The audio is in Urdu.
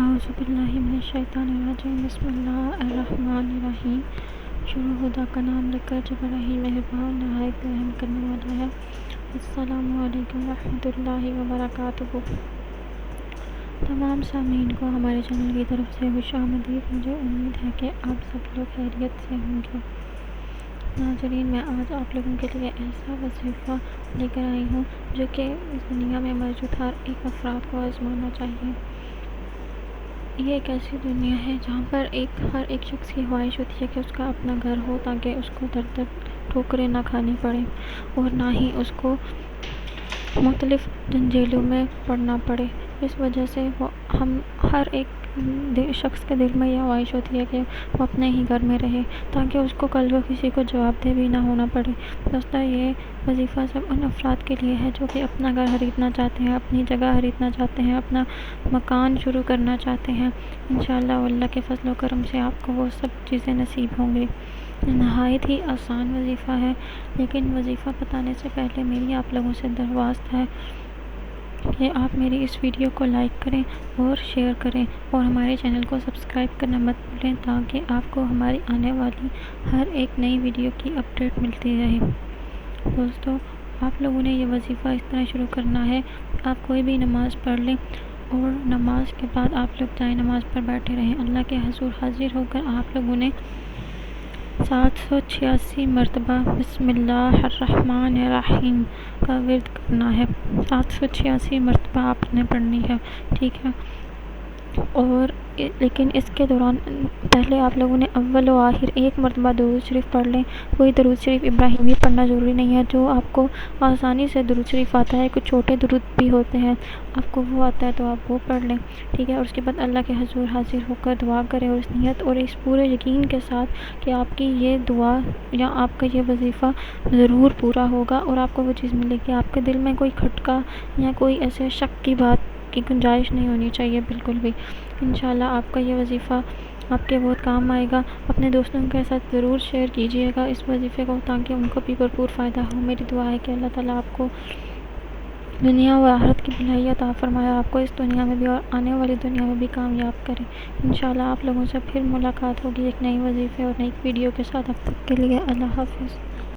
اعوذ باللہ من الشیطان الرجیم، بسم اللہ الرحمن الرحیم۔ شروع خدا کا نام لے کر جو بڑا ہی مہربان نہایت رحم کرنے والا ہے۔ السلام علیکم ورحمۃ اللہ وبرکاتہ۔ تمام سامعین کو ہمارے چینل کی طرف سے خوش آمدید۔ مجھے امید ہے کہ آپ سب لوگ خیریت سے ہوں گے۔ ناظرین، میں آج آپ لوگوں کے لیے ایسا وظیفہ لے کر آئی ہوں جو کہ اس دنیا میں موجود ہر ایک افراد کو آزمانا چاہیے۔ یہ ایک ایسی دنیا ہے جہاں پر ہر ایک شخص کی خواہش ہوتی ہے کہ اس کا اپنا گھر ہو، تاکہ اس کو در در ٹھوکریں نہ کھانی پڑے اور نہ ہی اس کو مختلف جنجیلوں میں پڑنا پڑے۔ اس وجہ سے ہم ہر ایک شخص کے دل میں یہ خواہش ہوتی ہے کہ وہ اپنے ہی گھر میں رہے، تاکہ اس کو کل کو کسی کو جواب دہ بھی نہ ہونا پڑے۔ دوستو، یہ وظیفہ سب ان افراد کے لیے ہے جو کہ اپنا گھر خریدنا چاہتے ہیں، اپنی جگہ خریدنا چاہتے ہیں، اپنا مکان شروع کرنا چاہتے ہیں۔ انشاءاللہ اللہ کے فضل و کرم سے آپ کو وہ سب چیزیں نصیب ہوں گی۔ نہایت ہی آسان وظیفہ ہے، لیکن وظیفہ بتانے سے پہلے میری آپ لوگوں سے درخواست ہے کہ آپ میری اس ویڈیو کو لائک کریں اور شیئر کریں، اور ہمارے چینل کو سبسکرائب کرنا مت بھولیں، تاکہ آپ کو ہماری آنے والی ہر ایک نئی ویڈیو کی اپڈیٹ ملتی رہے۔ دوستو، آپ لوگوں نے یہ وظیفہ اس طرح شروع کرنا ہے، آپ کوئی بھی نماز پڑھ لیں اور نماز کے بعد آپ لوگ جائیں نماز پر بیٹھے رہیں۔ اللہ کے حضور حاضر ہو کر آپ لوگوں نے 786 مرتبہ بسم اللہ الرحمن الرحیم کا ورد کرنا ہے۔ 786 مرتبہ آپ نے پڑھنی ہے، ٹھیک ہے؟ اور لیکن اس کے دوران پہلے آپ لوگوں نے اول و آخر ایک مرتبہ درود شریف پڑھ لیں۔ کوئی درود شریف ابراہیمی پڑھنا ضروری نہیں ہے، جو آپ کو آسانی سے درود شریف آتا ہے۔ کچھ چھوٹے درود بھی ہوتے ہیں، آپ کو وہ آتا ہے تو آپ وہ پڑھ لیں، ٹھیک ہے؟ اور اس کے بعد اللہ کے حضور حاضر ہو کر دعا کریں، اور اس نیت اور اس پورے یقین کے ساتھ کہ آپ کی یہ دعا یا آپ کا یہ وظیفہ ضرور پورا ہوگا اور آپ کو وہ چیز ملے گی۔ آپ کے دل میں کوئی کھٹکا یا کوئی ایسے شک کی بات کی گنجائش نہیں ہونی چاہیے بالکل بھی۔ انشاءاللہ آپ کا یہ وظیفہ آپ کے بہت کام آئے گا۔ اپنے دوستوں کے ساتھ ضرور شیئر کیجیے گا اس وظیفے کو، تاکہ ان کو بھی بھرپور فائدہ ہو۔ میری دعا ہے کہ اللہ تعالیٰ آپ کو دنیا و آخرت کی بھلائی عطا فرمائے، آپ کو اس دنیا میں بھی اور آنے والی دنیا میں بھی کامیاب کرے۔ انشاءاللہ آپ لوگوں سے پھر ملاقات ہوگی ایک نئی وظیفے اور نئی ویڈیو کے ساتھ۔ اب تک کے لیے اللہ حافظ۔